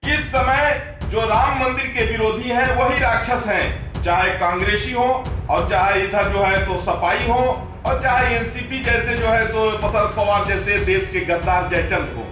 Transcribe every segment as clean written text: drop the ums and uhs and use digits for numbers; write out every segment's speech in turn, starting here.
इस समय जो राम मंदिर के विरोधी हैं वही राक्षस हैं, चाहे कांग्रेसी हो और चाहे इधर जो है तो सपाई हो और चाहे एनसीपी जैसे जो है तो शरद पवार जैसे देश के गद्दार जयचंद हो।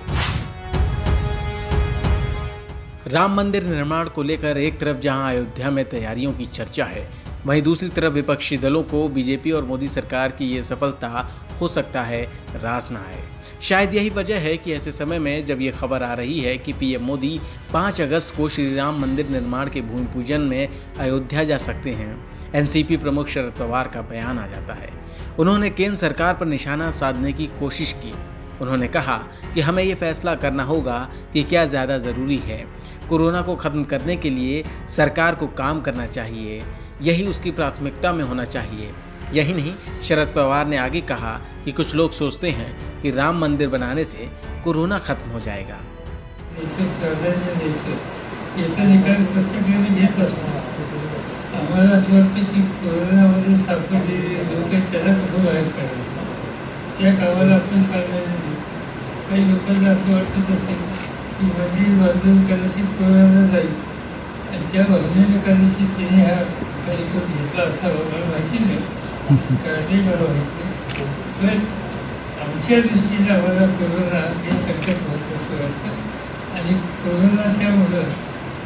राम मंदिर निर्माण को लेकर एक तरफ जहां अयोध्या में तैयारियों की चर्चा है, वहीं दूसरी तरफ विपक्षी दलों को बीजेपी और मोदी सरकार की ये सफलता हो सकता है रास न आए। शायद यही वजह है कि ऐसे समय में जब ये खबर आ रही है कि पीएम मोदी 5 अगस्त को श्री राम मंदिर निर्माण के भूमि पूजन में अयोध्या जा सकते हैं, एनसीपी प्रमुख शरद पवार का बयान आ जाता है। उन्होंने केंद्र सरकार पर निशाना साधने की कोशिश की। उन्होंने कहा कि हमें ये फैसला करना होगा कि क्या ज़्यादा ज़रूरी है। कोरोना को ख़त्म करने के लिए सरकार को काम करना चाहिए, यही उसकी प्राथमिकता में होना चाहिए। यही नहीं, शरद पवार ने आगे कहा कि कुछ लोग सोचते हैं कि राम मंदिर बनाने से कोरोना खत्म हो जाएगा। आम्हाला असं वाटतं की कोरोनामध्ये सापडलेले लोक त्याला कसं बाहेर काढायचं, त्या कामाला आपण काढलेलं नाही। काही लोकांना असं वाटत असेल की मंदिर बांधून कदाचित कोरोना जाईल आणि त्या भावनेने कदाचित त्याने हा कार्यक्रम घेतला असावा, मला माहिती नाही, काळजी मला माहिती नाही। पण आमच्या दृष्टीने आम्हाला कोरोना हे संकट महत्त्वाचं वाटतं आणि कोरोनाच्यामुळं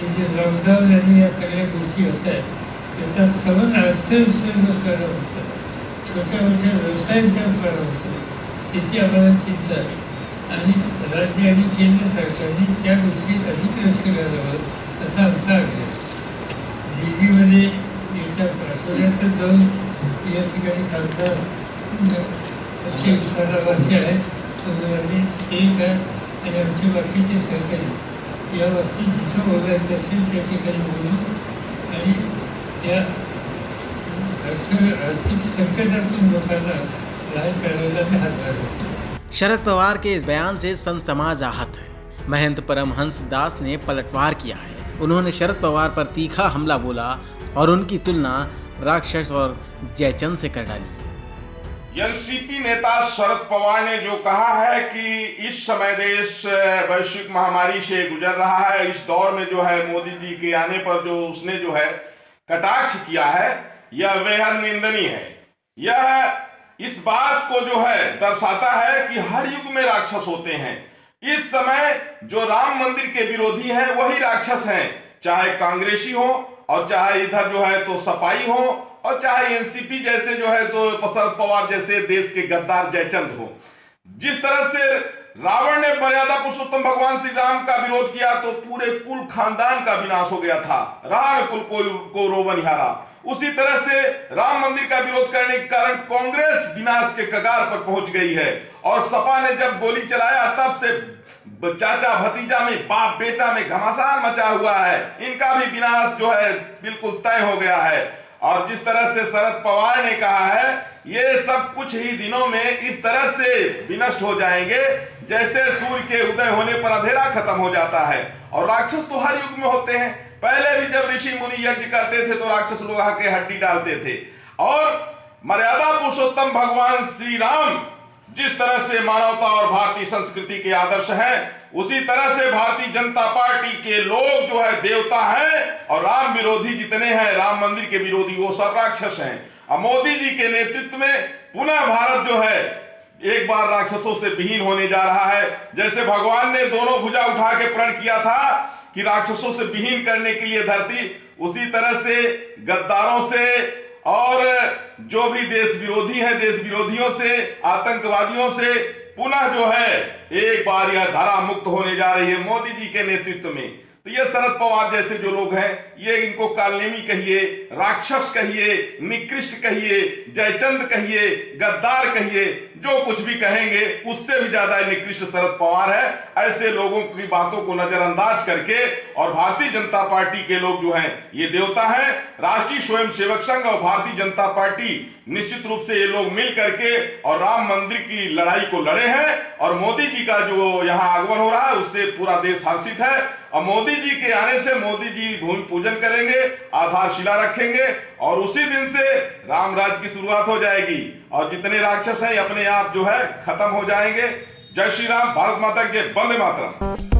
हे जे लॉकडाऊन आणि या सगळ्या गोष्टी होत आहेत त्याचा सवन अडचण फार होतं, छोट्या मोठ्या व्यवसायांच्या फार होतं, त्याची आम्हाला चिंता आहे आणि राज्य आणि केंद्र सरकारने त्या गोष्टीत अधिक लक्ष घालावं असा आमचा आग्रह। दिल्लीमध्ये येत्या आठवड्यातच जाऊन या ठिकाणी खासदार आमचे उस्मानाबादचे आहेत, एक आहे आणि आमचे बाकीचे सहकारी या बाबतीत जिथं बोलायचं असेल त्या ठिकाणी बोलू आणि त्या आर्थिक संकटातून लोकांना बाहेर काढायला मी हात घालतो। शरद पवार के इस बयान से संत समाज आहत है। महंत परमहंस दास ने पलटवार किया है। उन्होंने शरद पवार पर तीखा हमला बोला और उनकी तुलना राक्षस और जयचंद से कर डाली। एनसीपी नेता शरद पवार ने जो कहा है कि इस समय देश वैश्विक महामारी से गुजर रहा है, इस दौर में जो है मोदी जी के आने पर जो उसने जो है कटाक्ष किया है, यह बेहद निंदनीय है। यह इस बात को जो है दर्शाता है कि हर युग में राक्षस होते हैं। इस समय जो राम मंदिर के विरोधी हैं वही राक्षस हैं, चाहे कांग्रेसी हो और चाहे इधर जो है तो सपाई हो और चाहे एनसीपी जैसे जो है तो शरद पवार जैसे देश के गद्दार जयचंद हो। जिस तरह से रावण ने मर्यादा पुरुषोत्तम भगवान श्री राम का विरोध किया तो पूरे कुल खानदान का विनाश हो गया था, रावण कुल को रोबनिहारा। उसी तरह से राम मंदिर का विरोध करने के कारण कांग्रेस विनाश के कगार पर पहुंच गई है और सपा ने जब गोली चलाया तब से चाचा भतीजा में, बाप बेटा में घमासान मचा हुआ है। इनका भी विनाश जो है बिल्कुल तय हो गया है। और जिस तरह से शरद पवार ने कहा है, ये सब कुछ ही दिनों में इस तरह से विनष्ट हो जाएंगे जैसे सूर्य के उदय होने पर अंधेरा खत्म हो जाता है। और राक्षस तो हर युग में होते हैं। पहले भी जब ऋषि मुनि यज्ञ करते थे तो राक्षस लोग आके हड्डी डालते थे। और मर्यादा पुरुषोत्तम भगवान श्री राम जिस तरह से मानवता और भारतीय संस्कृति के आदर्श हैं, उसी तरह से भारतीय जनता पार्टी के लोग जो है देवता हैं और राम विरोधी जितने हैं, राम मंदिर के विरोधी, वो सब राक्षस हैं। और मोदी जी के नेतृत्व में पुनः भारत जो है एक बार राक्षसों से विहीन होने जा रहा है। जैसे भगवान ने दोनों भुजा उठा के प्रण किया था कि राक्षसों से विहीन करने के लिए धरती, उसी तरह से गद्दारों से और जो भी देश विरोधी हैं, देश विरोधियों से, आतंकवादियों से पुनः जो है एक बार यह धरा मुक्त होने जा रही है मोदी जी के नेतृत्व में। तो ये शरद पवार जैसे जो लोग हैं, ये इनको कालनेमी कहिए, राक्षस कहिए, निकृष्ट कहिए, जयचंद कहिए, गद्दार कहिए, जो कुछ भी कहेंगे उससे भी ज्यादा निकृष्ट शरद पवार है। ऐसे लोगों की बातों को नजरअंदाज करके और भारतीय जनता पार्टी के लोग जो हैं ये देवता हैं। राष्ट्रीय स्वयंसेवक संघ और भारतीय जनता पार्टी निश्चित रूप से ये लोग मिल करके और राम मंदिर की लड़ाई को लड़े हैं और मोदी जी का जो यहाँ आगमन हो रहा है उससे पूरा देश हर्षित है। और मोदी जी के आने से मोदी जी भूमि पूजन करेंगे, आधारशिला रखेंगे और उसी दिन से राम राज की शुरुआत हो जाएगी और जितने राक्षस हैं अपने आप जो है खत्म हो जाएंगे। जय श्री राम, भारत माता की जय, वंदे मातरम।